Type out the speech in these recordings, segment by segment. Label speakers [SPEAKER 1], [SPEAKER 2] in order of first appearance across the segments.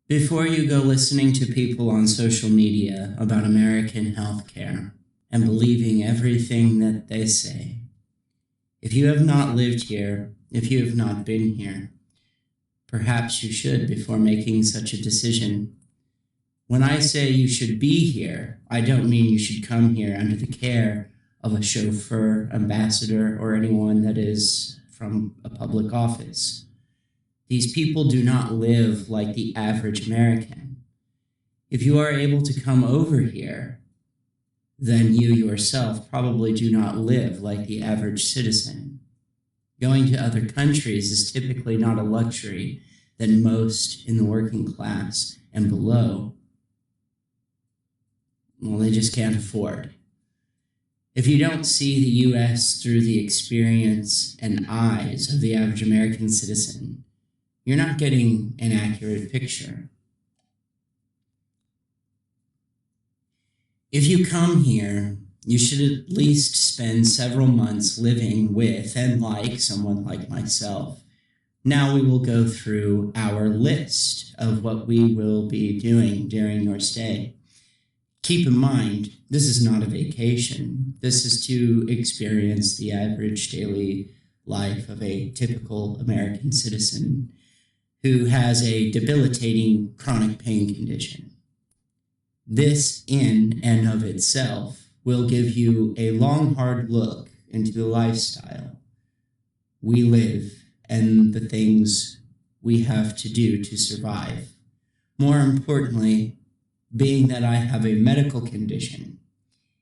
[SPEAKER 1] Before you go listening to people on social media about American healthcare and believing everything that they say, if you have not lived here, if you have not been here, perhaps you should before making such a decision. When I say you should be here, I don't mean you should come here under the care of a chauffeur, ambassador, or anyone that is from a public office. These people do not live like the average American. If you are able to come over here, then you yourself probably do not live like the average citizen. Going to other countries is typically not a luxury that most in the working class and below, well, they just can't afford. If you don't see the U.S. through the experience and eyes of the average American citizen, you're not getting an accurate picture. If you come here, you should at least spend several months living with and like someone like myself. Now we will go through our list of what we will be doing during your stay. Keep in mind, this is not a vacation. This is to experience the average daily life of a typical American citizen who has a debilitating chronic pain condition. This, in and of itself, will give you a long, hard look into the lifestyle we live and the things we have to do to survive. More importantly, being that I have a medical condition,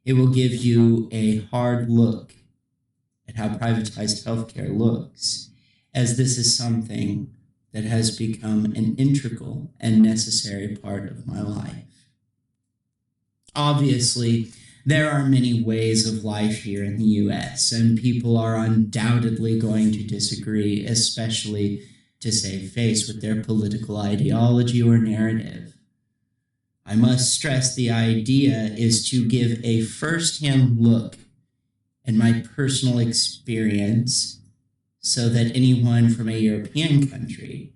[SPEAKER 1] it will give you a hard look at how privatized healthcare looks, as this is something that has become an integral and necessary part of my life. Obviously, there are many ways of life here in the U.S., and people are undoubtedly going to disagree, especially to save face with their political ideology or narrative. I must stress the idea is to give a first-hand look at my personal experience so that anyone from a European country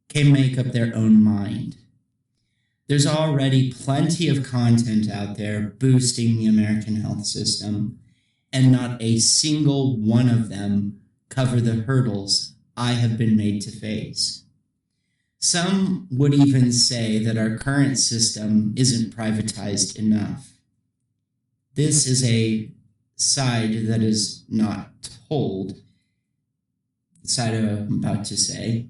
[SPEAKER 1] can make up their own mind. There's already plenty of content out there boosting the American health system, and not a single one of them cover the hurdles I have been made to face. Some would even say that our current system isn't privatized enough. This is a side that is not told, the side I'm about to say,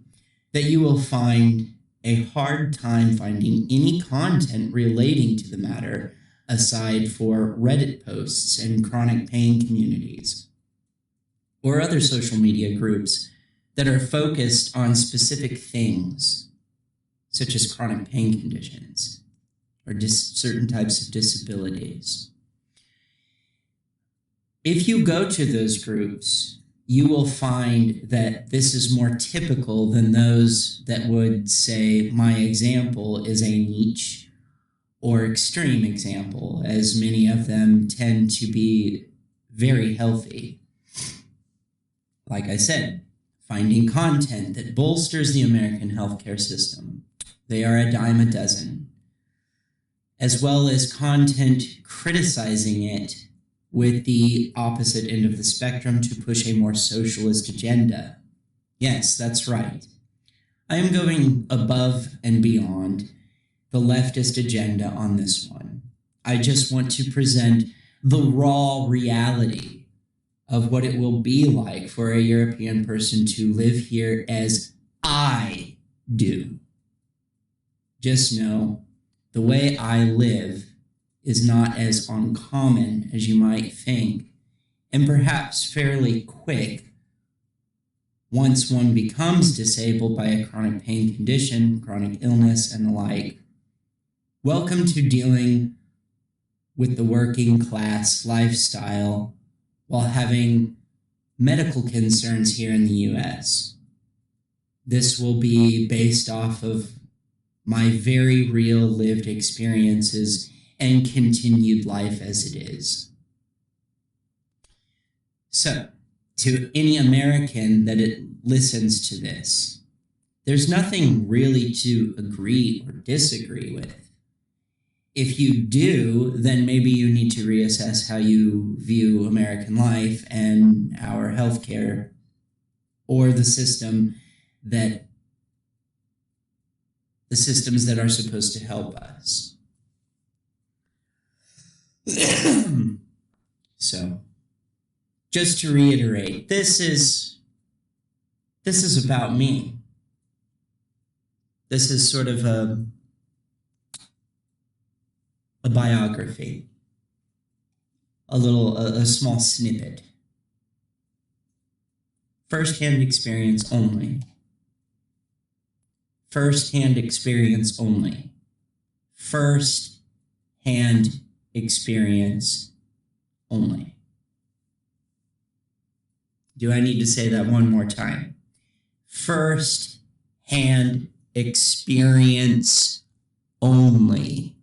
[SPEAKER 1] that you will find a hard time finding any content relating to the matter aside for Reddit posts and chronic pain communities, or other social media groups that are focused on specific things, such as chronic pain conditions or certain types of disabilities. If you go to those groups, you will find that this is more typical than those that would say my example is a niche or extreme example, as many of them tend to be very healthy. Like I said, finding content that bolsters the American healthcare system. They are a dime a dozen. As well as content criticizing it with the opposite end of the spectrum to push a more socialist agenda. Yes, that's right. I am going above and beyond the leftist agenda on this one. I just want to present the raw reality of what it will be like for a European person to live here as I do. Just know, the way I live is not as uncommon as you might think, and perhaps fairly quick once one becomes disabled by a chronic pain condition, chronic illness, and the like, Welcome to dealing with the working class lifestyle while having medical concerns here in the US. This will be based off of my very real lived experiences and continued life as it is. So, to any American that listens to this, there's nothing really to agree or disagree with. If you do, then maybe you need to reassess how you view American life and our healthcare or the systems that are supposed to help us. So, just to reiterate, this is about me. This is sort of a biography, a small snippet. First-hand experience only. First-hand experience only. First-hand experience only. Do I need to say that one more time? First-hand experience only.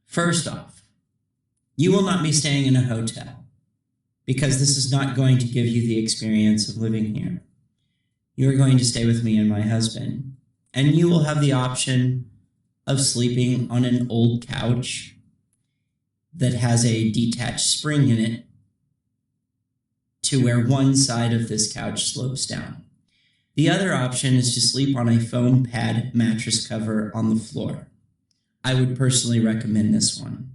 [SPEAKER 1] First off, you will not be staying in a hotel because this is not going to give you the experience of living here. You are going to stay with me and my husband, and you will have the option of sleeping on an old couch that has a detached spring in it to where one side of this couch slopes down. The other option is to sleep on a foam pad mattress cover on the floor. I would personally recommend this one.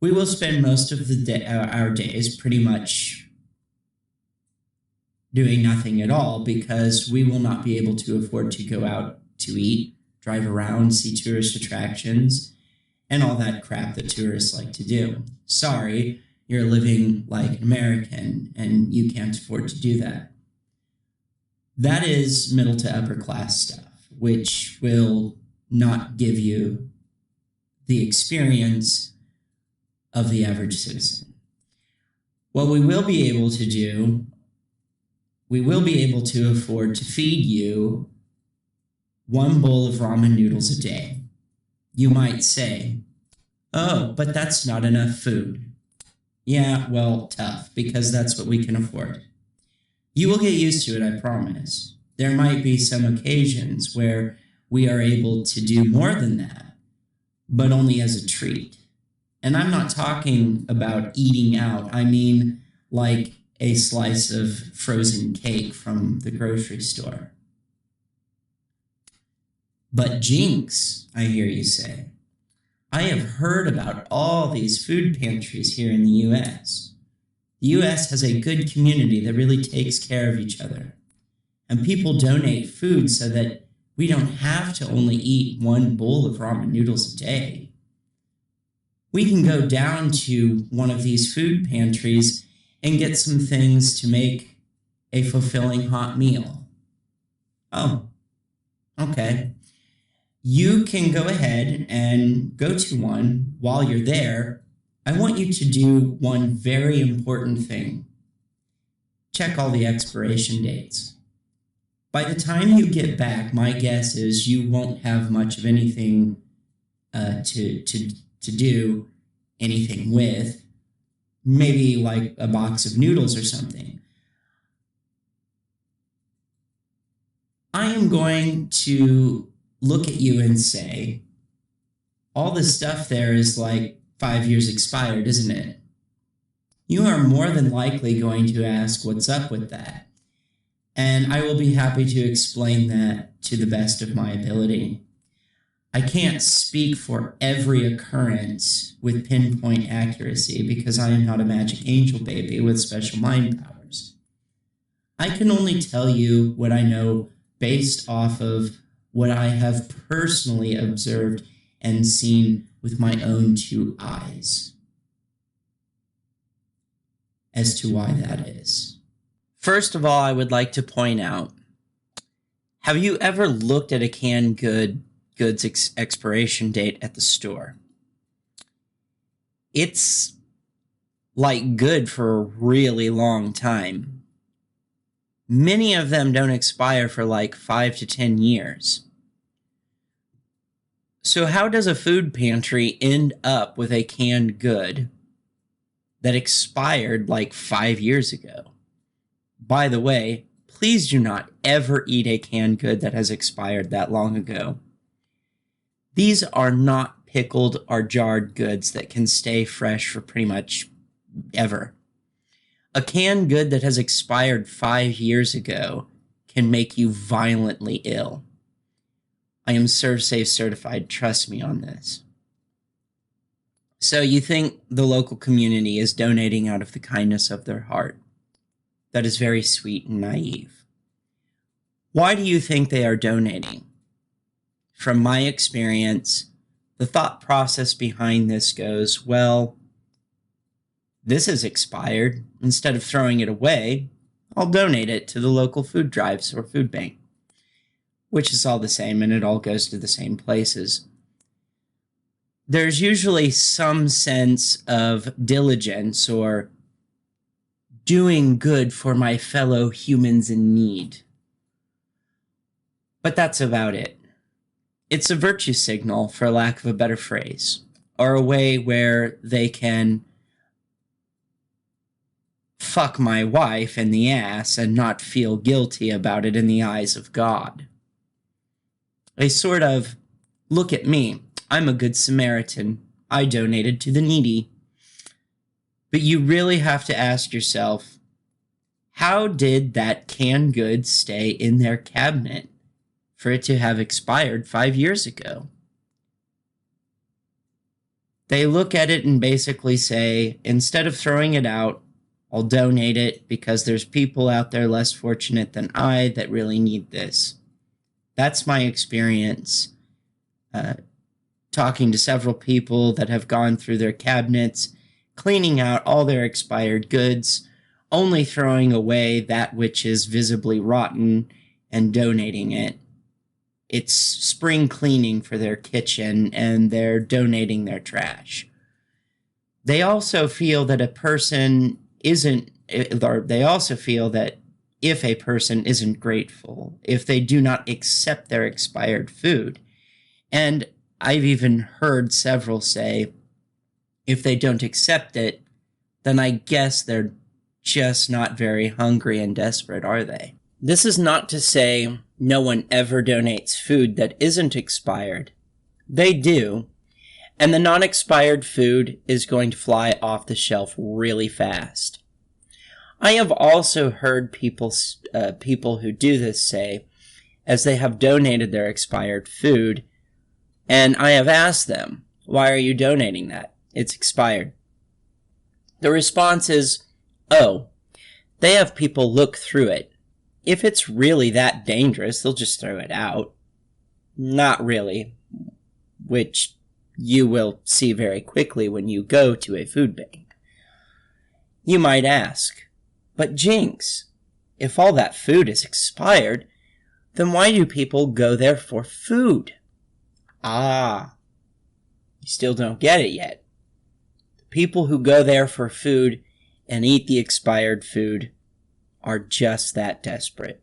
[SPEAKER 1] We will spend most of our days pretty much doing nothing at all because we will not be able to afford to go out to eat, drive around, see tourist attractions, and all that crap that tourists like to do. Sorry, you're living like an American and you can't afford to do that. That is middle to upper class stuff, which will not give you the experience of the average citizen. What we will be able to do, we will be able to afford to feed you one bowl of ramen noodles a day. You might say, oh, but that's not enough food. Yeah, well, tough, because that's what we can afford. You will get used to it, I promise. There might be some occasions where we are able to do more than that, but only as a treat. And I'm not talking about eating out. I mean like a slice of frozen cake from the grocery store. But jinx, I hear you say. I have heard about all these food pantries here in the U.S. The U.S. has a good community that really takes care of each other. And people donate food so that we don't have to only eat one bowl of ramen noodles a day. We can go down to one of these food pantries and get some things to make a fulfilling hot meal. Oh, okay. You can go ahead and go to one. While you're there, I want you to do one very important thing. Check all the expiration dates. By the time you get back, my guess is you won't have much of anything to do anything with. Maybe like a box of noodles or something. I am going to look at you and say, all the stuff there is like 5 years expired, isn't it? You are more than likely going to ask what's up with that. And I will be happy to explain that to the best of my ability. I can't speak for every occurrence with pinpoint accuracy because I am not a magic angel baby with special mind powers. I can only tell you what I know based off of what I have personally observed and seen with my own 2 eyes as to why that is. First of all, I would like to point out, have you ever looked at a canned goods expiration date at the store? It's like good for a really long time. Many of them don't expire for like 5 to 10 years. So how does a food pantry end up with a canned good that expired like 5 years ago? By the way, please do not ever eat a canned good that has expired that long ago. These are not pickled or jarred goods that can stay fresh for pretty much ever. A canned good that has expired 5 years ago can make you violently ill. I am ServSafe certified, trust me on this. So you think the local community is donating out of the kindness of their heart. That is very sweet and naive. Why do you think they are donating? From my experience, the thought process behind this goes, well, this is expired. Instead of throwing it away, I'll donate it to the local food drives or food bank, which is all the same and it all goes to the same places. There's usually some sense of diligence or doing good for my fellow humans in need. But that's about it. It's a virtue signal, for lack of a better phrase, or a way where they can fuck my wife in the ass and not feel guilty about it in the eyes of God. A sort of, look at me, I'm a good Samaritan. I donated to the needy. But you really have to ask yourself, how did that canned good stay in their cabinet for it to have expired 5 years ago? They look at it and basically say, instead of throwing it out, I'll donate it because there's people out there less fortunate than I that really need this. That's my experience talking to several people that have gone through their cabinets, cleaning out all their expired goods, only throwing away that which is visibly rotten and donating it. It's spring cleaning for their kitchen, and they're donating their trash. They also feel that they also feel that if a person isn't grateful, if they do not accept their expired food, and I've even heard several say, if they don't accept it, then I guess they're just not very hungry and desperate, are they? This is not to say no one ever donates food that isn't expired. They do, and the non-expired food is going to fly off the shelf really fast. I have also heard people who do this say, as they have donated their expired food, and I have asked them, why are you donating that? It's expired. The response is, oh, they have people look through it. If it's really that dangerous, they'll just throw it out. Not really, which you will see very quickly when you go to a food bank. You might ask, but Jinx, if all that food is expired, then why do people go there for food? Ah, you still don't get it yet. The people who go there for food and eat the expired food are just that desperate.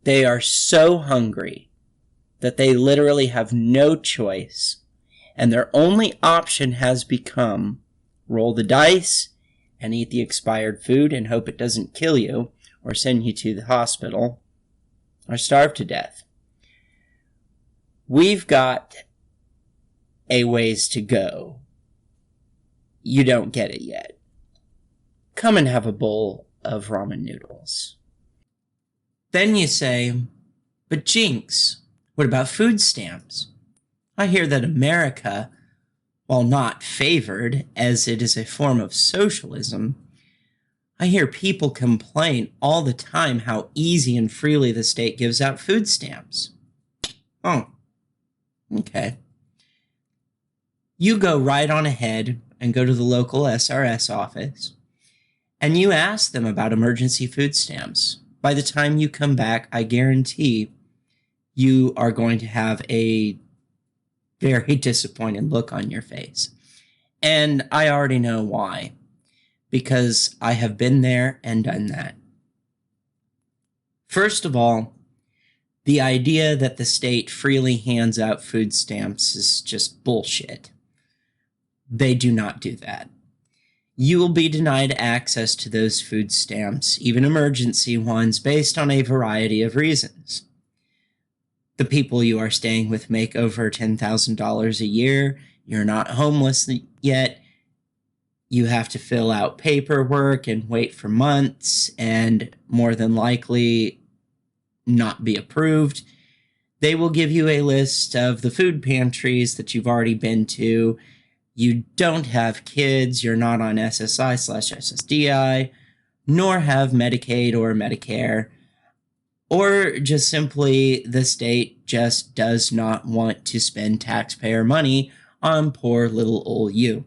[SPEAKER 1] They are so hungry that they literally have no choice, and their only option has become roll the dice and eat the expired food and hope it doesn't kill you or send you to the hospital or starve to death. We've got a ways to go. You don't get it yet. Come and have a bowl of ramen noodles. Then you say, but Jinx, what about food stamps? I hear that America, while not favored as it is a form of socialism, I hear people complain all the time how easy and freely the state gives out food stamps. Oh, okay. You go right on ahead and go to the local SRS office and you ask them about emergency food stamps, by the time you come back, I guarantee you are going to have a very disappointed look on your face. And I already know why, because I have been there and done that. First of all, the idea that the state freely hands out food stamps is just bullshit. They do not do that. You will be denied access to those food stamps, even emergency ones, based on a variety of reasons. The people you are staying with make over $10,000 a year. You're not homeless yet. You have to fill out paperwork and wait for months and more than likely not be approved. They will give you a list of the food pantries that you've already been to. You don't have kids, you're not on SSI/SSDI, nor have Medicaid or Medicare, or just simply the state just does not want to spend taxpayer money on poor little old you.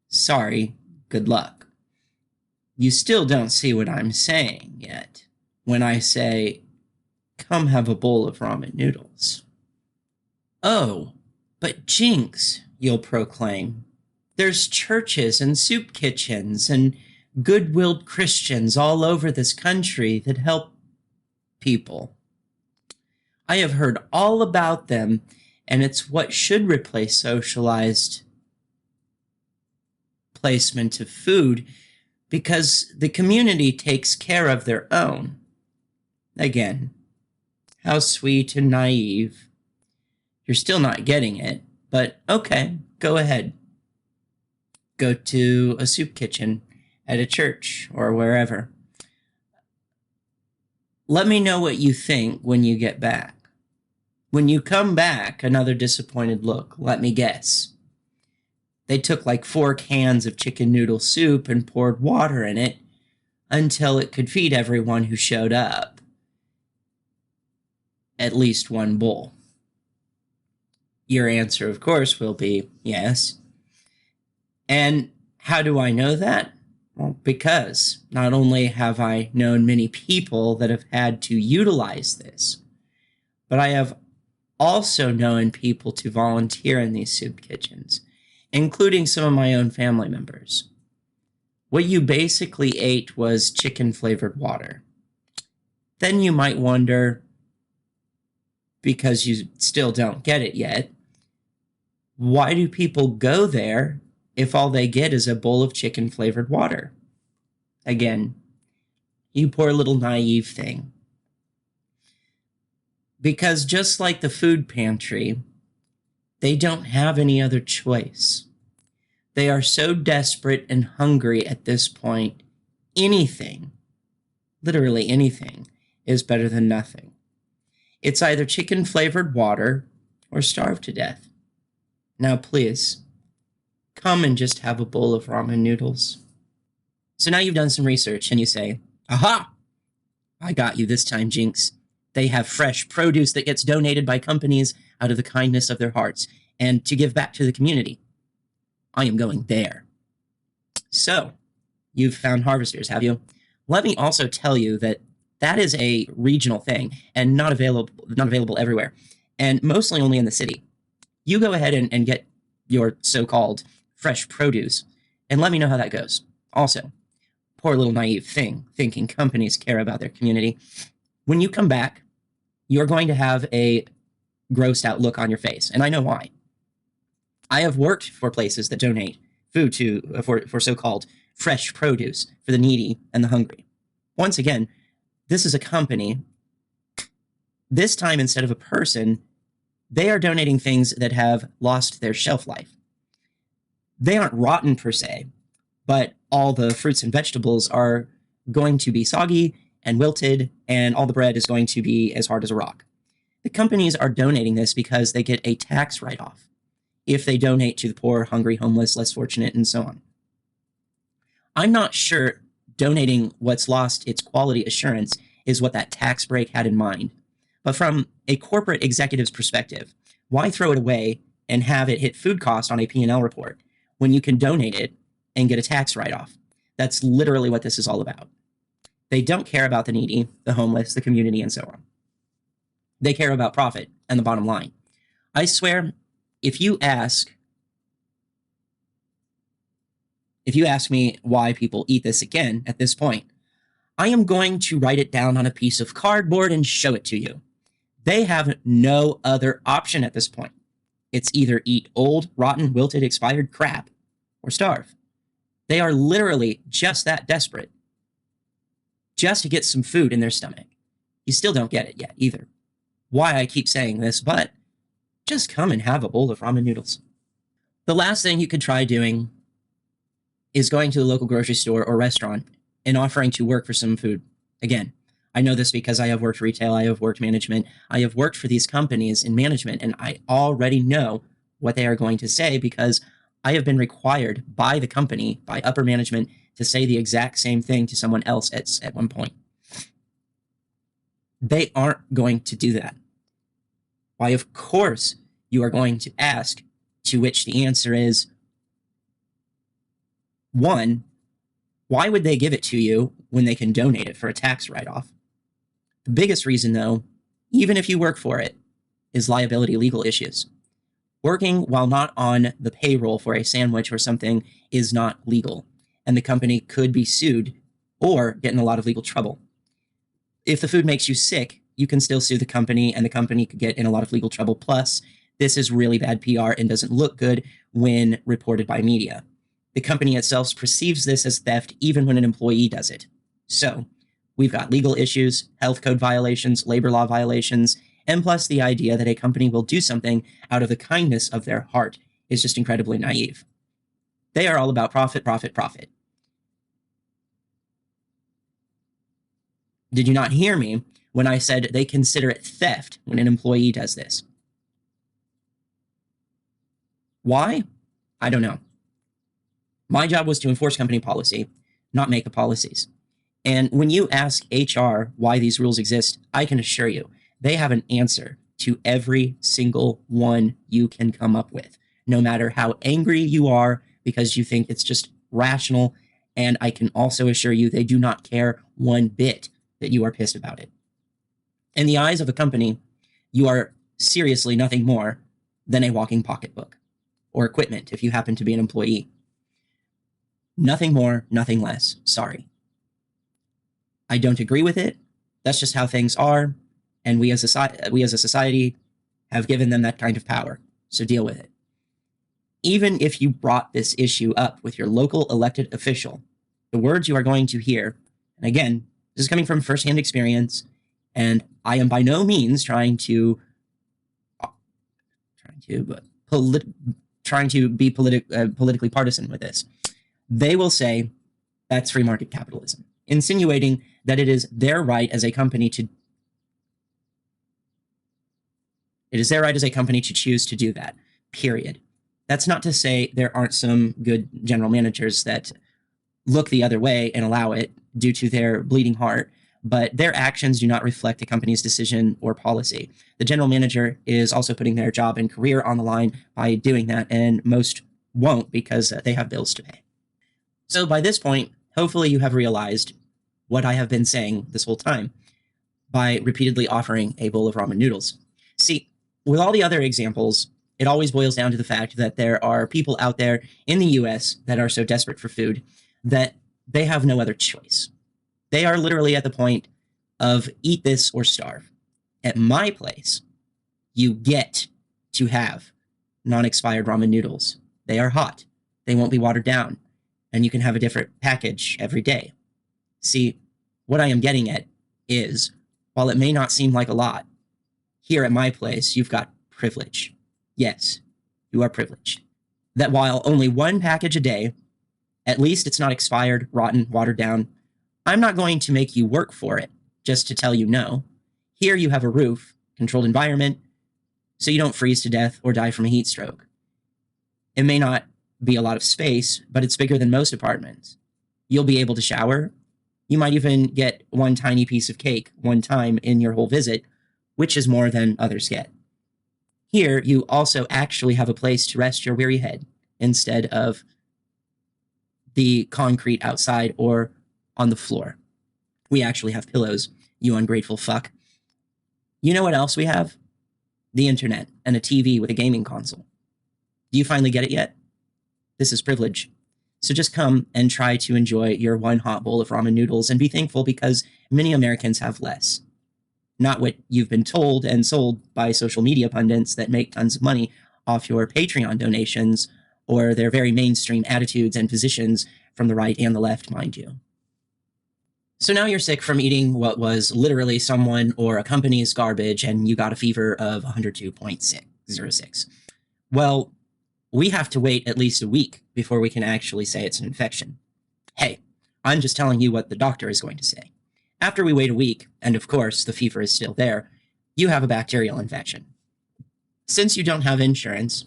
[SPEAKER 1] Sorry, good luck. You still don't see what I'm saying yet when I say, come have a bowl of ramen noodles. Oh, but Jinx, you'll proclaim. There's churches and soup kitchens and good-willed Christians all over this country that help people. I have heard all about them, and it's what should replace socialized placement of food because the community takes care of their own. Again, how sweet and naive. You're still not getting it, but okay, go ahead. Go to a soup kitchen at a church or wherever. Let me know what you think when you get back. When you come back, another disappointed look, let me guess. They took like 4 cans of chicken noodle soup and poured water in it until it could feed everyone who showed up. At least one bowl. Your answer, of course, will be yes. And how do I know that? Well, because not only have I known many people that have had to utilize this, but I have also known people to volunteer in these soup kitchens, including some of my own family members. What you basically ate was chicken-flavored water. Then you might wonder, because you still don't get it yet, why do people go there if all they get is a bowl of chicken-flavored water? Again, you poor little naive thing. Because just like the food pantry, they don't have any other choice. They are so desperate and hungry at this point, anything, literally anything, is better than nothing. It's either chicken-flavored water or starve to death. Now, please, come and just have a bowl of ramen noodles. So now you've done some research and you say, aha, I got you this time, Jinx. They have fresh produce that gets donated by companies out of the kindness of their hearts and to give back to the community. I am going there. So, you've found harvesters, have you? Let me also tell you that that is a regional thing and not available everywhere, and mostly only in the city. You go ahead and get your so-called fresh produce, and let me know how that goes. Also, poor little naive thing, thinking companies care about their community. When you come back, you're going to have a grossed out look on your face, and I know why. I have worked for places that donate food for so-called fresh produce for the needy and the hungry. Once again, this is a company. This time, instead of a person, they are donating things that have lost their shelf life. They aren't rotten per se, but all the fruits and vegetables are going to be soggy and wilted, and all the bread is going to be as hard as a rock. The companies are donating this because they get a tax write-off if they donate to the poor, hungry, homeless, less fortunate, and so on. I'm not sure donating what's lost its quality assurance is what that tax break had in mind. But from a corporate executive's perspective, why throw it away and have it hit food cost on a P&L report when you can donate it and get a tax write-off?
[SPEAKER 2] That's literally what this is all about. They don't care about the needy, the homeless, the community, and so on. They care about profit and the bottom line. I swear, if you ask me why people eat this again at this point, I am going to write it down on a piece of cardboard and show it to you. They have no other option at this point. It's either eat old, rotten, wilted, expired crap or starve. They are literally just that desperate just to get some food in their stomach. You still don't get it yet either. Why I keep saying this, but just come and have a bowl of ramen noodles. The last thing you could try doing is going to the local grocery store or restaurant and offering to work for some food. Again, I know this because I have worked retail, I have worked management, I have worked for these companies in management, and I already know what they are going to say because I have been required by the company, by upper management, to say the exact same thing to someone else at one point. They aren't going to do that. Why, of course, you are going to ask, to which the answer is, one, why would they give it to you when they can donate it for a tax write-off? The biggest reason, though, even if you work for it, is liability legal issues. Working while not on the payroll for a sandwich or something is not legal, and the company could be sued or get in a lot of legal trouble. If the food makes you sick, you can still sue the company, and the company could get in a lot of legal trouble. Plus, this is really bad PR and doesn't look good when reported by media. The company itself perceives this as theft even when an employee does it. So, we've got legal issues, health code violations, labor law violations, and plus the idea that a company will do something out of the kindness of their heart is just incredibly naive. They are all about profit, profit, profit. Did you not hear me when I said they consider it theft when an employee does this? Why? I don't know. My job was to enforce company policy, not make the policies. And when you ask HR why these rules exist, I can assure you, they have an answer to every single one you can come up with, no matter how angry you are because you think it's just rational. And I can also assure you they do not care one bit that you are pissed about it. In the eyes of a company, you are seriously nothing more than a walking pocketbook or equipment if you happen to be an employee. Nothing more, nothing less. Sorry. I don't agree with it. That's just how things are. And we as a society have given them that kind of power. So deal with it. Even if you brought this issue up with your local elected official, the words you are going to hear, and again, this is coming from firsthand experience, and I am by no means trying to be politically partisan with this. They will say that's free market capitalism, insinuating that it is their right as a company to choose to do that, period. That's not to say there aren't some good general managers that look the other way and allow it due to their bleeding heart, but their actions do not reflect the company's decision or policy. The general manager is also putting their job and career on the line by doing that, and most won't because they have bills to pay. So by this point, hopefully you have realized what I have been saying this whole time by repeatedly offering a bowl of ramen noodles. See, with all the other examples, it always boils down to the fact that there are people out there in the US that are so desperate for food that they have no other choice. They are literally at the point of eat this or starve. At my place, you get to have non-expired ramen noodles. They are hot. They won't be watered down. And you can have a different package every day. See, what I am getting at is, while it may not seem like a lot, here at my place, you've got privilege. Yes, you are privileged. That while only one package a day, at least it's not expired, rotten, watered down, I'm not going to make you work for it just to tell you no. Here you have a roof, controlled environment, so you don't freeze to death or die from a heat stroke. It may not be a lot of space, but it's bigger than most apartments. You'll be able to shower. You might even get one tiny piece of cake one time in your whole visit, which is more than others get. Here, you also actually have a place to rest your weary head instead of the concrete outside or on the floor. We actually have pillows, you ungrateful fuck. You know what else we have? The internet and a TV with a gaming console. Do you finally get it yet? This is privilege. So just come and try to enjoy your one hot bowl of ramen noodles and be thankful because many Americans have less. Not what you've been told and sold by social media pundits that make tons of money off your Patreon donations or their very mainstream attitudes and positions from the right and the left, mind you. So now you're sick from eating what was literally someone or a company's garbage and you got a fever of 102.606. Well, we have to wait at least a week before we can actually say it's an infection. Hey, I'm just telling you what the doctor is going to say. After we wait a week, and of course the fever is still there, you have a bacterial infection. Since you don't have insurance,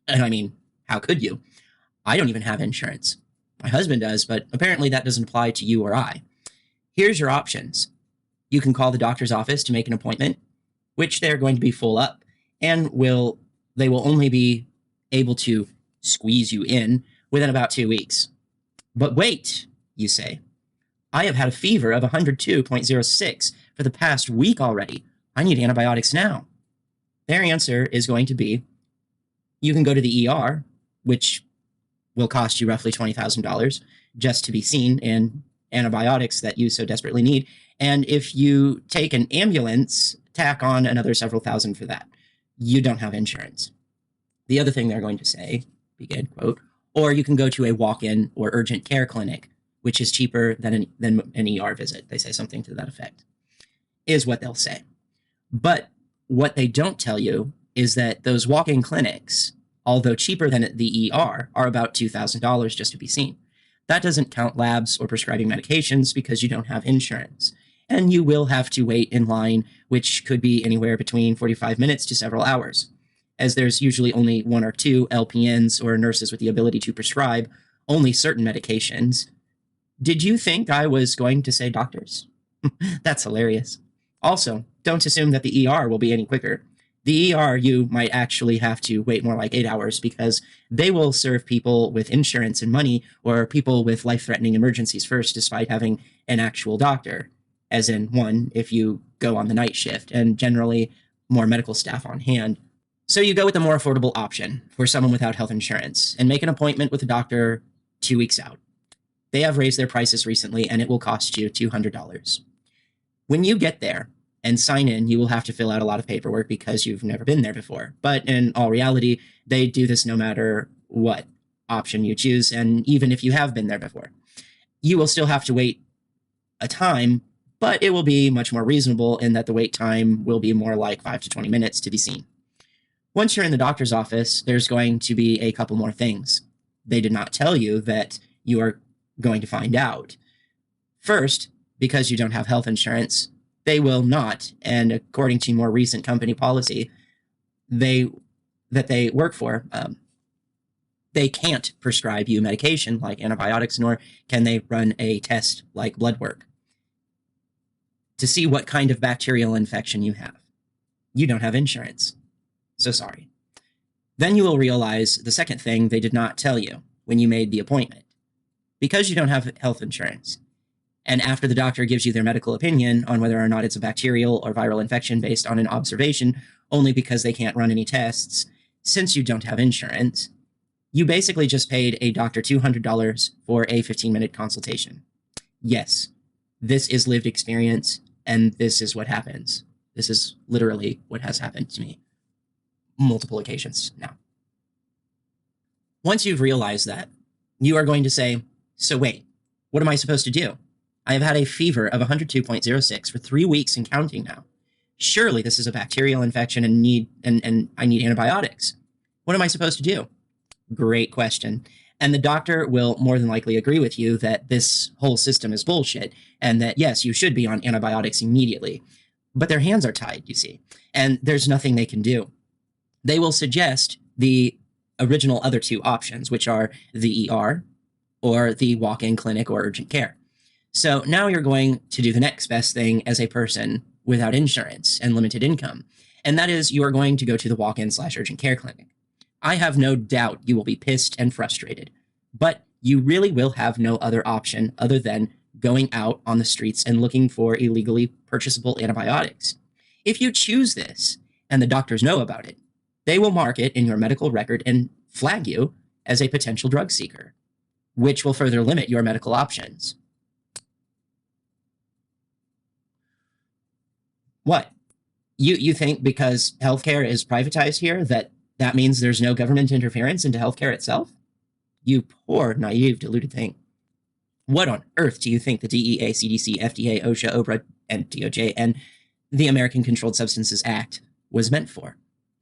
[SPEAKER 2] and I mean, how could you? I don't even have insurance. My husband does, but apparently that doesn't apply to you or I. Here's your options. You can call the doctor's office to make an appointment, which they're going to be full up, and they will only be able to squeeze you in within about 2 weeks. But wait, you say. I have had a fever of 102.06 for the past week already. I need antibiotics now. Their answer is going to be, you can go to the ER, which will cost you roughly $20,000 just to be seen in antibiotics that you so desperately need. And if you take an ambulance, tack on another several thousand for that. You don't have insurance. The other thing they're going to say, begin quote, or you can go to a walk-in or urgent care clinic, which is cheaper than an ER visit. They say something to that effect, is what they'll say. But what they don't tell you is that those walk-in clinics, although cheaper than the ER, are about $2,000 just to be seen. That doesn't count labs or prescribing medications because you don't have insurance. And you will have to wait in line, which could be anywhere between 45 minutes to several hours, as there's usually only 1 or 2 LPNs or nurses with the ability to prescribe only certain medications. Did you think I was going to say doctors? That's hilarious. Also, don't assume that the ER will be any quicker. The ER, you might actually have to wait more like 8 hours because they will serve people with insurance and money or people with life-threatening emergencies first despite having an actual doctor, as in one if you go on the night shift, and generally more medical staff on hand. So you go with the more affordable option for someone without health insurance and make an appointment with a doctor 2 weeks out. They have raised their prices recently and it will cost you $200. When you get there and sign in, you will have to fill out a lot of paperwork because you've never been there before. But in all reality, they do this no matter what option you choose. And even if you have been there before, you will still have to wait a time, but it will be much more reasonable in that the wait time will be more like 5 to 20 minutes to be seen. Once you're in the doctor's office, there's going to be a couple more things. They did not tell you that you are going to find out. First, because you don't have health insurance, they will not, and according to more recent company policy that they work for, they can't prescribe you medication like antibiotics, nor can they run a test like blood work to see what kind of bacterial infection you have. You don't have insurance. So sorry. Then you will realize the second thing they did not tell you when you made the appointment. Because you don't have health insurance, and after the doctor gives you their medical opinion on whether or not it's a bacterial or viral infection based on an observation, only because they can't run any tests, since you don't have insurance, you basically just paid a doctor $200 for a 15-minute consultation. Yes, this is lived experience, and this is what happens. This is literally what has happened to me multiple occasions now. Once you've realized that, you are going to say, so wait, what am I supposed to do? I have had a fever of 102.06 for 3 weeks and counting now. Surely this is a bacterial infection and I need antibiotics. What am I supposed to do? Great question. And the doctor will more than likely agree with you that this whole system is bullshit and that, yes, you should be on antibiotics immediately. But their hands are tied, you see, and there's nothing they can do. They will suggest the original other 2 options, which are the ER or the walk-in clinic or urgent care. So now you're going to do the next best thing as a person without insurance and limited income, and that is you are going to go to the walk-in/urgent care clinic. I have no doubt you will be pissed and frustrated, but you really will have no other option other than going out on the streets and looking for illegally purchasable antibiotics. If you choose this and the doctors know about it, they will mark it in your medical record and flag you as a potential drug seeker, which will further limit your medical options. What? You think because healthcare is privatized here that means there's no government interference into healthcare itself? You poor, naive, deluded thing. What on earth do you think the DEA, CDC, FDA, OSHA, OBRA, and DOJ, and the American Controlled Substances Act was meant for?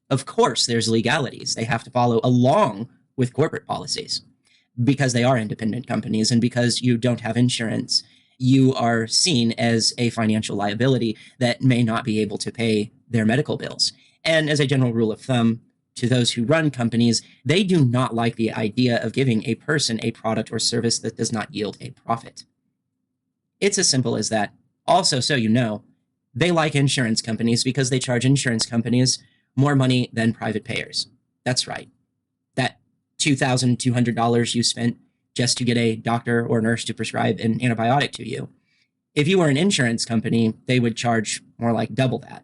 [SPEAKER 2] Of course, there's legalities they have to follow along with corporate policies. Because they are independent companies and because you don't have insurance, you are seen as a financial liability that may not be able to pay their medical bills. And as a general rule of thumb, to those who run companies, they do not like the idea of giving a person a product or service that does not yield a profit. It's as simple as that. Also, so you know, they like insurance companies because they charge insurance companies more money than private payers. That's right. That $2,200 you spent just to get a doctor or nurse to prescribe an antibiotic to you. If you were an insurance company, they would charge more like double that.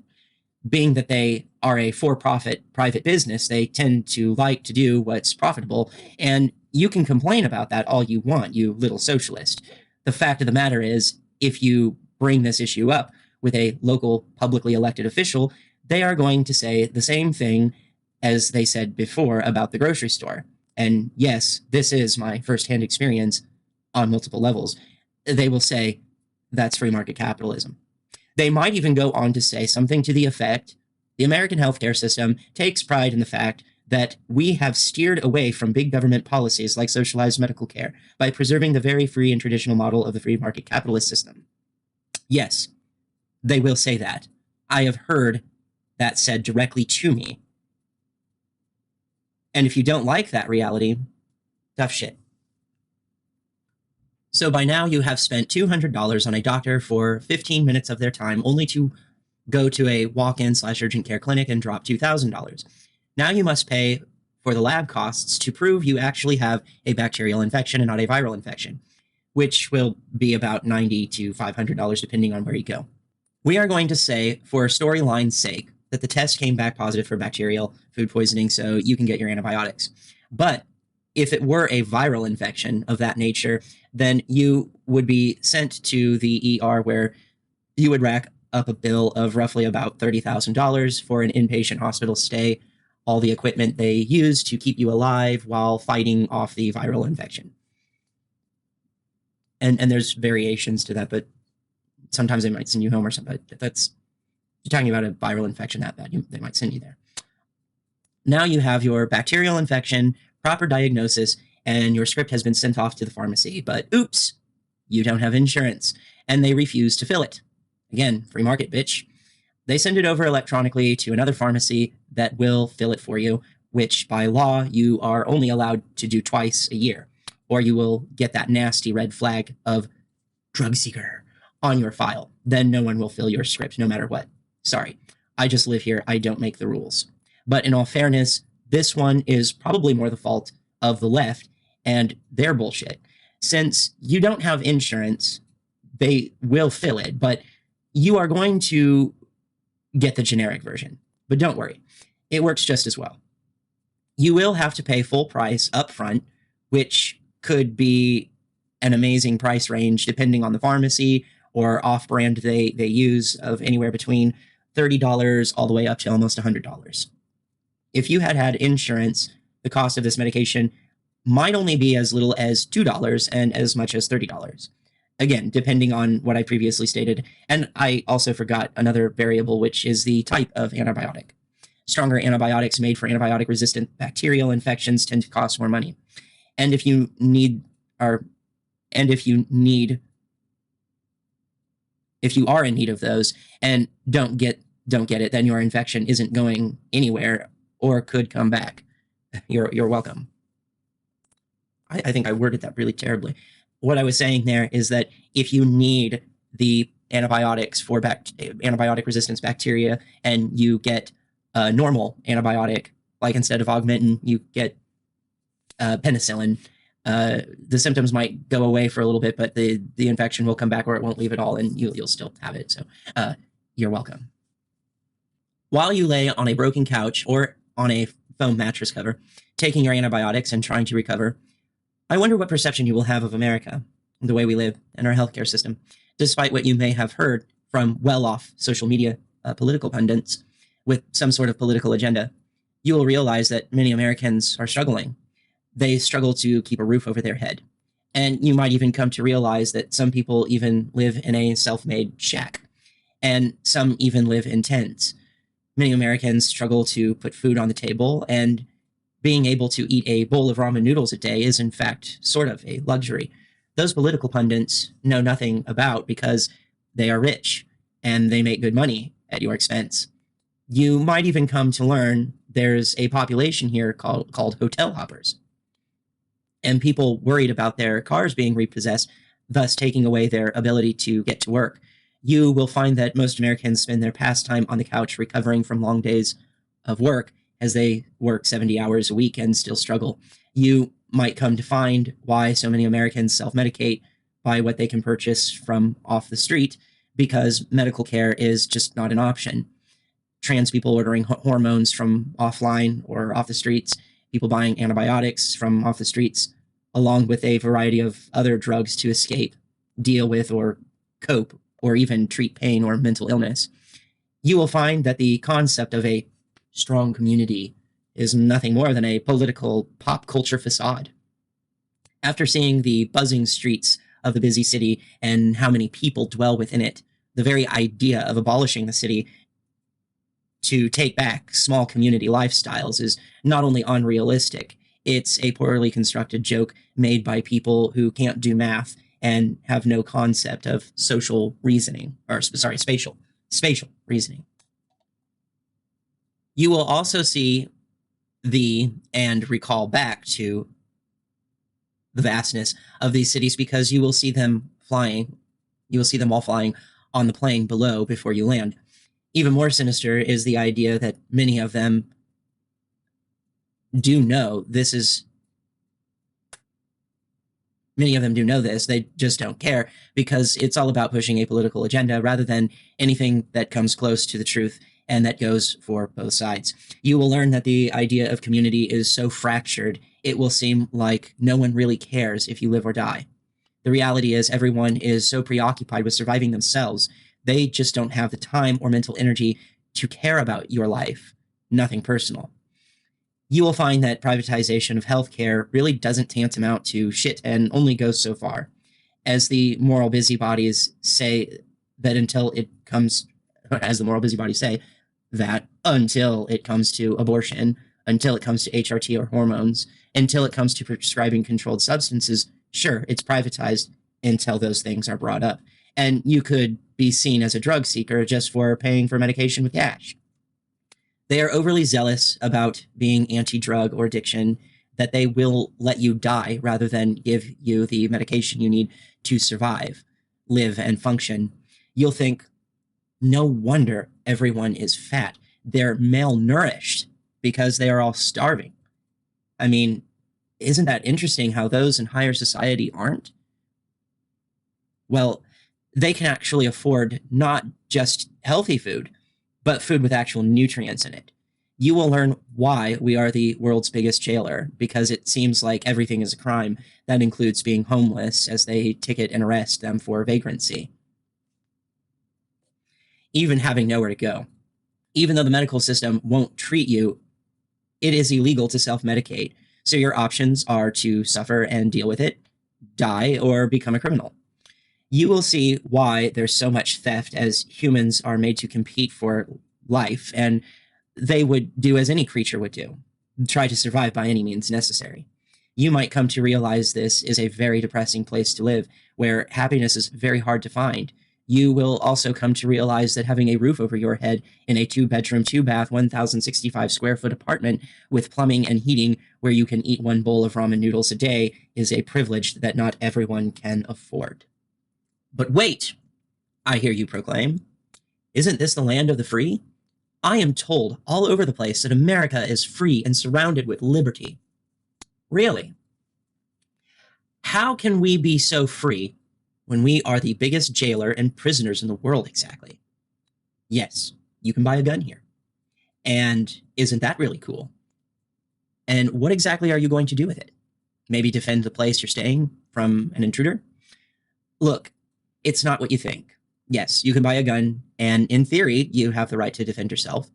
[SPEAKER 2] Being that they are a for-profit private business, they tend to like to do what's profitable, and you can complain about that all you want, you little socialist. The fact of the matter is, if you bring this issue up with a local publicly elected official, they are going to say the same thing as they said before about the grocery store. And yes, this is my firsthand experience on multiple levels. They will say, that's free market capitalism. They might even go on to say something to the effect, the American healthcare system takes pride in the fact that we have steered away from big government policies like socialized medical care by preserving the very free and traditional model of the free market capitalist system. Yes, they will say that. I have heard that said directly to me. And if you don't like that reality, tough shit. So by now you have spent $200 on a doctor for 15 minutes of their time only to go to a walk-in/urgent care clinic and drop $2,000. Now you must pay for the lab costs to prove you actually have a bacterial infection and not a viral infection, which will be about $90 to $500 depending on where you go. We are going to say, for storyline's sake, that the test came back positive for bacterial food poisoning, so you can get your antibiotics. But if it were a viral infection of that nature, then you would be sent to the ER where you would rack up a bill of roughly about $30,000 for an inpatient hospital stay, all the equipment they use to keep you alive while fighting off the viral infection. And there's variations to that, but sometimes they might send you home or something. That's, you're talking about a viral infection that bad, they might send you there. Now you have your bacterial infection, proper diagnosis, and your script has been sent off to the pharmacy, but oops, you don't have insurance, and they refuse to fill it. Again, free market, bitch. They send it over electronically to another pharmacy that will fill it for you, which by law, you are only allowed to do twice a year, or you will get that nasty red flag of drug seeker on your file. Then no one will fill your script, no matter what. Sorry, I just live here. I don't make the rules. But in all fairness, this one is probably more the fault of the left and their bullshit. Since you don't have insurance, they will fill it, but you are going to get the generic version. But don't worry, it works just as well. You will have to pay full price up front, which could be an amazing price range depending on the pharmacy or off-brand they use, of anywhere between $30 all the way up to almost $100. If you had insurance, the cost of this medication might only be as little as $2 and as much as $30. Again, depending on what I previously stated. And I also forgot another variable, which is the type of antibiotic. Stronger antibiotics made for antibiotic-resistant bacterial infections tend to cost more money. And if you are in need of those and don't get it, then your infection isn't going anywhere or could come back. You're welcome. I think I worded that really terribly. What I was saying there is that if you need the antibiotics for antibiotic resistance bacteria and you get a normal antibiotic, like instead of Augmentin, you get penicillin, The symptoms might go away for a little bit, but the infection will come back, or it won't leave at all, and you'll still have it. So you're welcome. While you lay on a broken couch or on a foam mattress cover, taking your antibiotics and trying to recover, I wonder what perception you will have of America, the way we live, and our healthcare system, despite what you may have heard from well-off social media political pundits with some sort of political agenda. You will realize that many Americans are struggling. They struggle to keep a roof over their head. And you might even come to realize that some people even live in a self-made shack, and some even live in tents. Many Americans struggle to put food on the table, and being able to eat a bowl of ramen noodles a day is, in fact, sort of a luxury. Those political pundits know nothing about because they are rich and they make good money at your expense. You might even come to learn there's a population here called hotel hoppers, and people worried about their cars being repossessed, thus taking away their ability to get to work. You will find that most Americans spend their pastime on the couch recovering from long days of work as they work 70 hours a week and still struggle. You might come to find why so many Americans self-medicate by what they can purchase from off the street, because medical care is just not an option. Trans people ordering hormones from offline or off the streets, people buying antibiotics from off the streets, along with a variety of other drugs to escape, deal with, or cope, or even treat pain or mental illness. You will find that the concept of a strong community is nothing more than a political pop culture facade. After seeing the buzzing streets of the busy city and how many people dwell within it, the very idea of abolishing the city to take back small community lifestyles is not only unrealistic, it's a poorly constructed joke made by people who can't do math and have no concept of social reasoning, or sorry, spatial reasoning. You will also see and recall back to the vastness of these cities, because you will see them flying. You will see them all flying on the plane below before you land. Even more sinister is the idea that many of them do know this is. Many of them do know this, they just don't care, because it's all about pushing a political agenda rather than anything that comes close to the truth and that goes for both sides. You will learn that the idea of community is so fractured, it will seem like no one really cares if you live or die. The reality is everyone is so preoccupied with surviving themselves, they just don't have the time or mental energy to care about your life, nothing personal. You will find that privatization of healthcare really doesn't tantamount to shit and only goes so far. As the moral busybodies say, that until it comes to abortion, until it comes to HRT or hormones, until it comes to prescribing controlled substances, sure, it's privatized until those things are brought up. And you could be seen as a drug seeker just for paying for medication with cash. They are overly zealous about being anti-drug or addiction, that they will let you die rather than give you the medication you need to survive, live, and function. You'll think, no wonder everyone is fat. They're malnourished because they are all starving. I mean, isn't that interesting how those in higher society aren't? Well, they can actually afford not just healthy food, but food with actual nutrients in it. You will learn why we are the world's biggest jailer, because it seems like everything is a crime. That includes being homeless, as they ticket and arrest them for vagrancy. Even having nowhere to go. Even though the medical system won't treat you, it is illegal to self-medicate. So your options are to suffer and deal with it, die, or become a criminal. You will see why there's so much theft, as humans are made to compete for life, and they would do as any creature would do, try to survive by any means necessary. You might come to realize this is a very depressing place to live, where happiness is very hard to find. You will also come to realize that having a roof over your head in a 2-bedroom, 2-bath, 1,065 square foot apartment with plumbing and heating where you can eat 1 bowl of ramen noodles a day is a privilege that not everyone can afford. But wait, I hear you proclaim. Isn't this the land of the free? I am told all over the place that America is free and surrounded with liberty. Really? How can we be so free when we are the biggest jailer and prisoners in the world exactly? Yes, you can buy a gun here. And isn't that really cool? And what exactly are you going to do with it? Maybe defend the place you're staying from an intruder? Look, it's not what you think. Yes, you can buy a gun, and in theory, you have the right to defend yourself.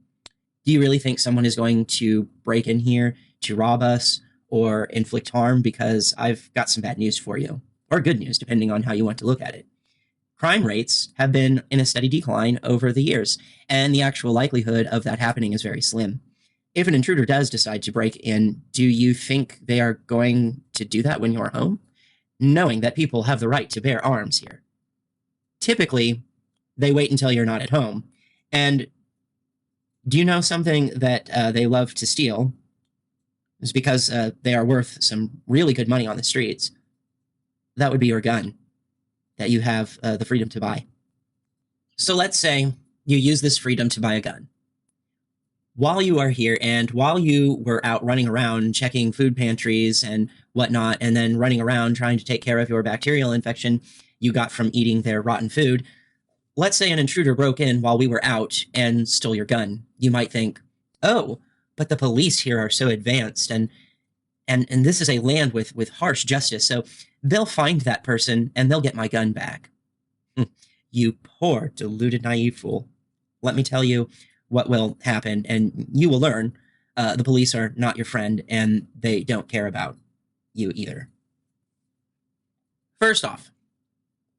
[SPEAKER 2] Do you really think someone is going to break in here to rob us or inflict harm? Because I've got some bad news for you, or good news, depending on how you want to look at it. Crime rates have been in a steady decline over the years, and the actual likelihood of that happening is very slim. If an intruder does decide to break in, do you think they are going to do that when you're home? Knowing that people have the right to bear arms here. Typically, they wait until you're not at home. And do you know something that they love to steal? It's because they are worth some really good money on the streets. That would be your gun that you have the freedom to buy. So let's say you use this freedom to buy a gun. While you are here and while you were out running around checking food pantries and whatnot, and then running around trying to take care of your bacterial infection you got from eating their rotten food, let's say an intruder broke in while we were out and stole your gun. You might think, oh, but the police here are so advanced and this is a land with harsh justice, so they'll find that person and they'll get my gun back. You poor, deluded, naive fool. Let me tell you what will happen, and you will learn the police are not your friend, and they don't care about you either. First off,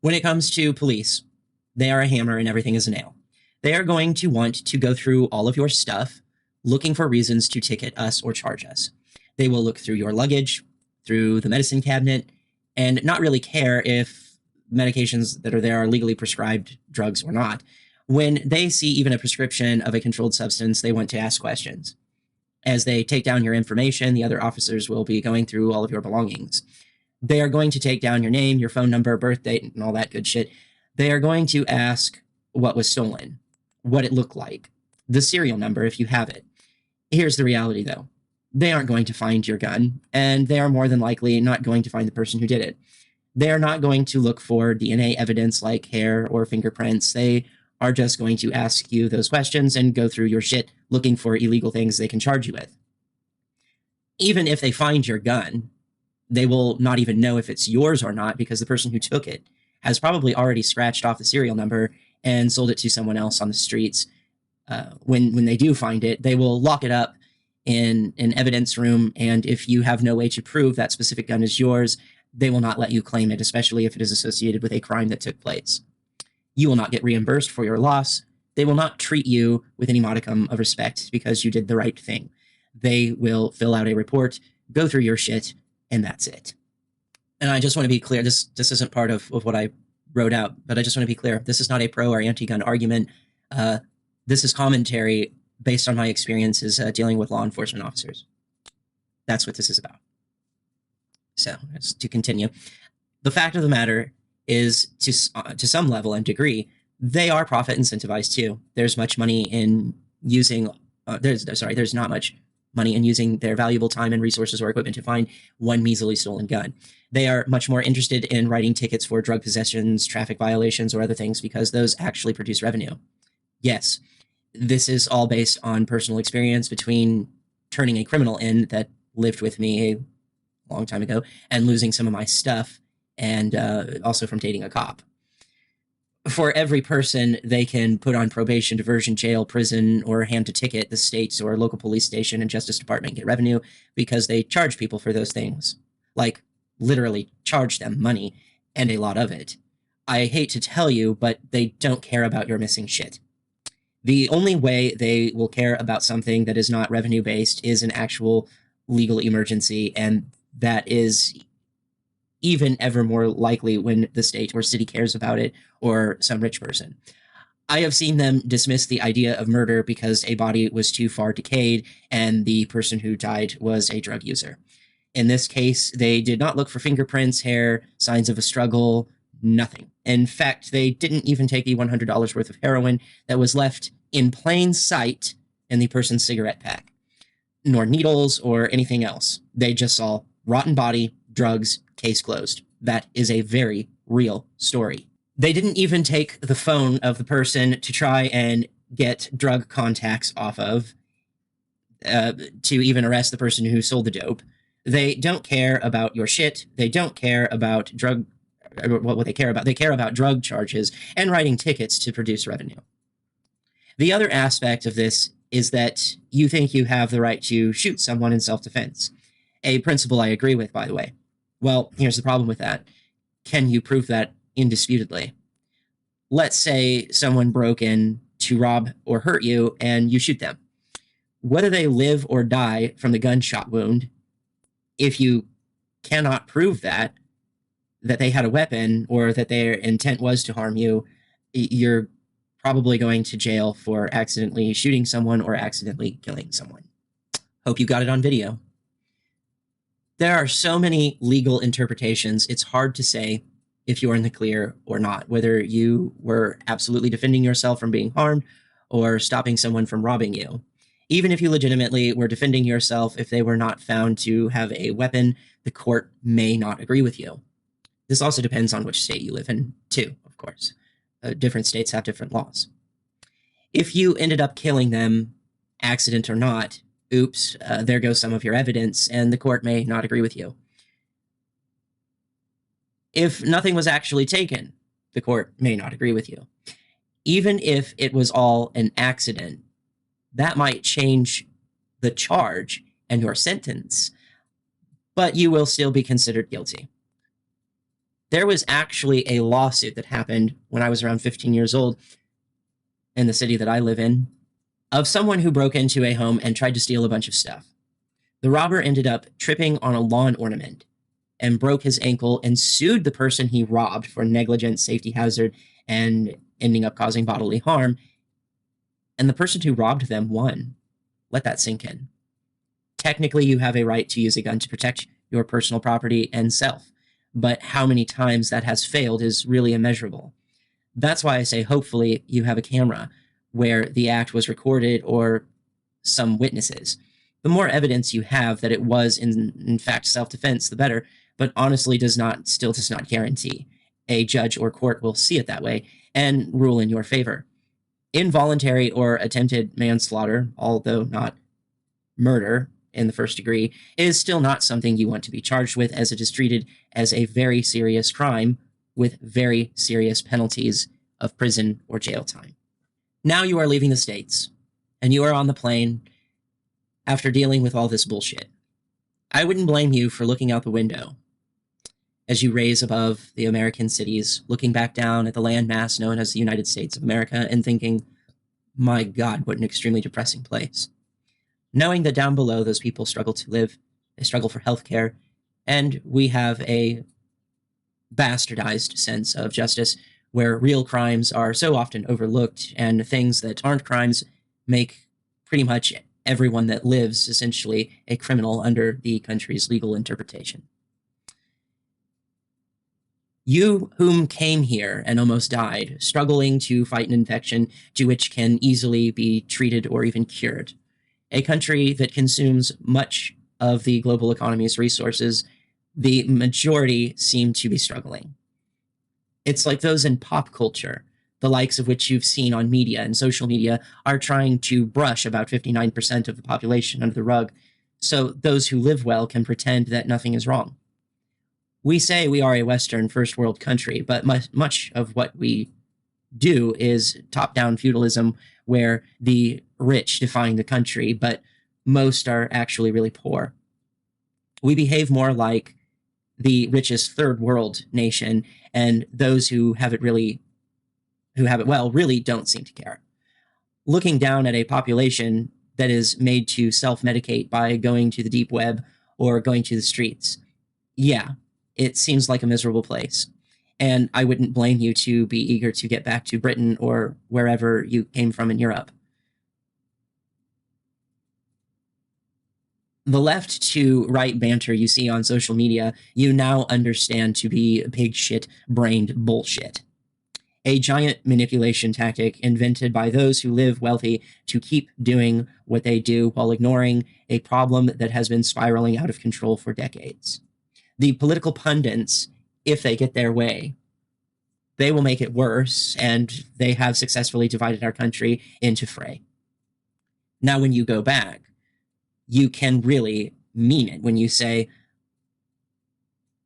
[SPEAKER 2] when it comes to police, they are a hammer and everything is a nail. They are going to want to go through all of your stuff, looking for reasons to ticket us or charge us. They will look through your luggage, through the medicine cabinet, and not really care if medications that are there are legally prescribed drugs or not. When they see even a prescription of a controlled substance, they want to ask questions. As they take down your information, the other officers will be going through all of your belongings. They are going to take down your name, your phone number, birth date, and all that good shit. They are going to ask what was stolen, what it looked like, the serial number if you have it. Here's the reality, though. They aren't going to find your gun, and they are more than likely not going to find the person who did it. They are not going to look for DNA evidence like hair or fingerprints. They are just going to ask you those questions and go through your shit looking for illegal things they can charge you with. Even if they find your gun, they will not even know if it's yours or not because the person who took it has probably already scratched off the serial number and sold it to someone else on the streets. When they do find it, they will lock it up in an evidence room, and if you have no way to prove that specific gun is yours, they will not let you claim it, especially if it is associated with a crime that took place. You will not get reimbursed for your loss. They will not treat you with any modicum of respect because you did the right thing. They will fill out a report, go through your shit, and that's it. And I just want to be clear, this isn't part of what I wrote out, but I just want to be clear. This is not a pro or anti-gun argument. This is commentary based on my experiences dealing with law enforcement officers. That's what this is about. So, to continue, the fact of the matter is, to some level and degree, they are profit incentivized too. There's much money in using, there's not much money in using their valuable time and resources or equipment to find one measly stolen gun. They are much more interested in writing tickets for drug possessions, traffic violations, or other things because those actually produce revenue. Yes, this is all based on personal experience between turning a criminal in that lived with me a long time ago and losing some of my stuff, and also from dating a cop. For every person they can put on probation, diversion, jail, prison, or hand a ticket, the states or local police station and justice department get revenue because they charge people for those things. Like, literally charge them money, and a lot of it. I hate to tell you, but they don't care about your missing shit. The only way they will care about something that is not revenue-based is an actual legal emergency, and that is even ever more likely when the state or city cares about it, or some rich person. I have seen them dismiss the idea of murder because a body was too far decayed and the person who died was a drug user. In this case, they did not look for fingerprints, hair, signs of a struggle, nothing. In fact, they didn't even take the $100 worth of heroin that was left in plain sight in the person's cigarette pack, nor needles or anything else. They just saw rotten body, drugs, case closed. That is a very real story. They didn't even take the phone of the person to try and get drug contacts off of to even arrest the person who sold the dope. They don't care about your shit. They don't care about drug. What they care about? They care about drug charges and writing tickets to produce revenue. The other aspect of this is that you think you have the right to shoot someone in self-defense. A principle I agree with, by the way. Well, here's the problem with that. Can you prove that indisputably? Let's say someone broke in to rob or hurt you and you shoot them. Whether they live or die from the gunshot wound, if you cannot prove that they had a weapon or that their intent was to harm you, you're probably going to jail for accidentally shooting someone or accidentally killing someone. Hope you got it on video. There are so many legal interpretations, it's hard to say if you're in the clear or not, whether you were absolutely defending yourself from being harmed or stopping someone from robbing you. Even if you legitimately were defending yourself, if they were not found to have a weapon, the court may not agree with you. This also depends on which state you live in, too, of course. Different states have different laws. If you ended up killing them, accident or not, oops, there goes some of your evidence, and the court may not agree with you. If nothing was actually taken, the court may not agree with you. Even if it was all an accident, that might change the charge and your sentence, but you will still be considered guilty. There was actually a lawsuit that happened when I was around 15 years old in the city that I live in of someone who broke into a home and tried to steal a bunch of stuff. The robber ended up tripping on a lawn ornament and broke his ankle and sued the person he robbed for negligent, safety hazard, and ending up causing bodily harm. And the person who robbed them won. Let that sink in. Technically, you have a right to use a gun to protect your personal property and self, but how many times that has failed is really immeasurable. That's why I say hopefully you have a camera where the act was recorded or some witnesses. The more evidence you have that it was in fact self-defense, the better, but honestly still does not guarantee a judge or court will see it that way and rule in your favor. Involuntary or attempted manslaughter, although not murder in the first degree, is still not something you want to be charged with, as it is treated as a very serious crime with very serious penalties of prison or jail time. Now you are leaving the States, and you are on the plane after dealing with all this bullshit. I wouldn't blame you for looking out the window as you raise above the American cities, looking back down at the landmass known as the United States of America and thinking, my God, what an extremely depressing place. Knowing that down below those people struggle to live, they struggle for healthcare, and we have a bastardized sense of justice where real crimes are so often overlooked and things that aren't crimes make pretty much everyone that lives essentially a criminal under the country's legal interpretation. You whom came here and almost died, struggling to fight an infection to which can easily be treated or even cured. A country that consumes much of the global economy's resources, the majority seem to be struggling. It's like those in pop culture, the likes of which you've seen on media and social media, are trying to brush about 59% of the population under the rug, so those who live well can pretend that nothing is wrong. We say we are a Western first world country, but much of what we do is top-down feudalism where the rich define the country, but most are actually really poor. We behave more like the richest third world nation, and those who have it well really don't seem to care. Looking down at a population that is made to self-medicate by going to the deep web or going to the streets, yeah, it seems like a miserable place. And I wouldn't blame you to be eager to get back to Britain or wherever you came from in Europe. The left to right banter you see on social media, you now understand to be pig shit brained bullshit. A giant manipulation tactic invented by those who live wealthy to keep doing what they do while ignoring a problem that has been spiraling out of control for decades. The political pundits, if they get their way, they will make it worse, and they have successfully divided our country into fray. Now, when you go back, you can really mean it when you say,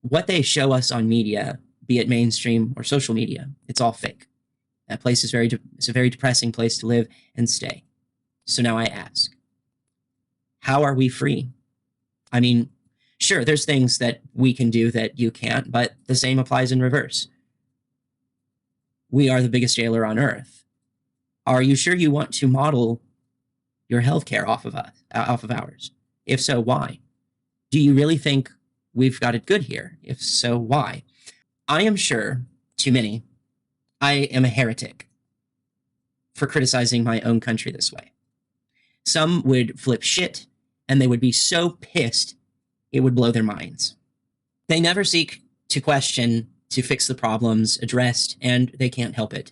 [SPEAKER 2] what they show us on media, be it mainstream or social media, it's all fake. That place is it's a very depressing place to live and stay. So now I ask, how are we free? I mean, sure, there's things that we can do that you can't, but the same applies in reverse. We are the biggest jailer on earth. Are you sure you want to model your healthcare off of ours? If so, why? Do you really think we've got it good here? If so, why? I am sure, to many, I am a heretic for criticizing my own country this way. Some would flip shit, and they would be so pissed it would blow their minds. They never seek to question, to fix the problems addressed, and they can't help it.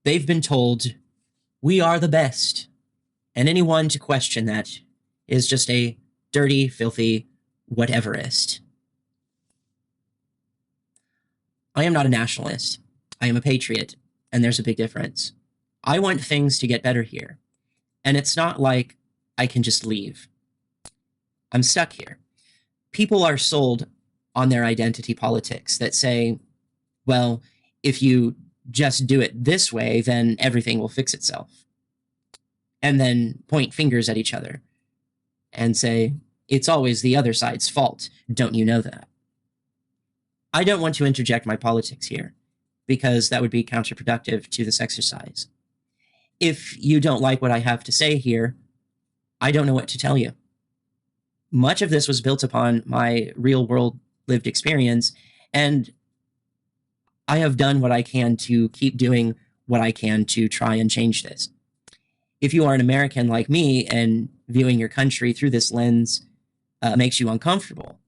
[SPEAKER 2] They've been told, we are the best, and anyone to question that is just a dirty, filthy whateverist. I am not a nationalist. I am a patriot, and there's a big difference. I want things to get better here, and it's not like I can just leave. I'm stuck here. People are sold on their identity politics that say, well, if you just do it this way, then everything will fix itself. And then point fingers at each other and say, it's always the other side's fault. Don't you know that? I don't want to interject my politics here because that would be counterproductive to this exercise. If you don't like what I have to say here, I don't know what to tell you. Much of this was built upon my real world lived experience, and I have done what I can to keep doing what I can to try and change this. If you are an American like me and viewing your country through this lens makes you uncomfortable,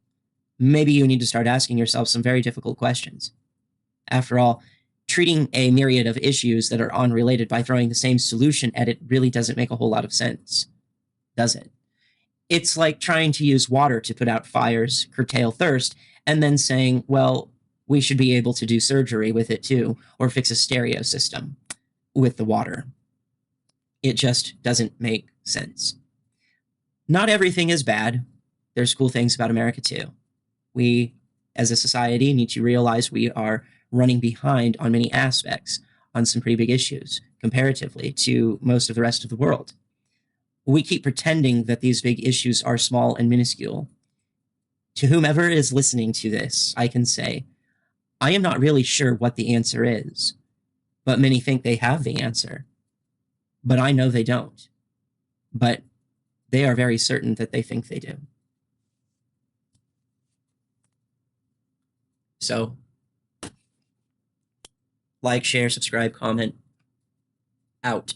[SPEAKER 2] maybe you need to start asking yourself some very difficult questions. After all, treating a myriad of issues that are unrelated by throwing the same solution at it really doesn't make a whole lot of sense, does it? It's like trying to use water to put out fires, curtail thirst, and then saying, well, we should be able to do surgery with it too, or fix a stereo system with the water. It just doesn't make sense. Not everything is bad. There's cool things about America too. We, as a society, need to realize we are running behind on many aspects, on some pretty big issues, comparatively to most of the rest of the world. We keep pretending that these big issues are small and minuscule. To whomever is listening to this, I can say, I am not really sure what the answer is, but many think they have the answer. But I know they don't. But they are very certain that they think they do. So, like, share, subscribe, comment. Out.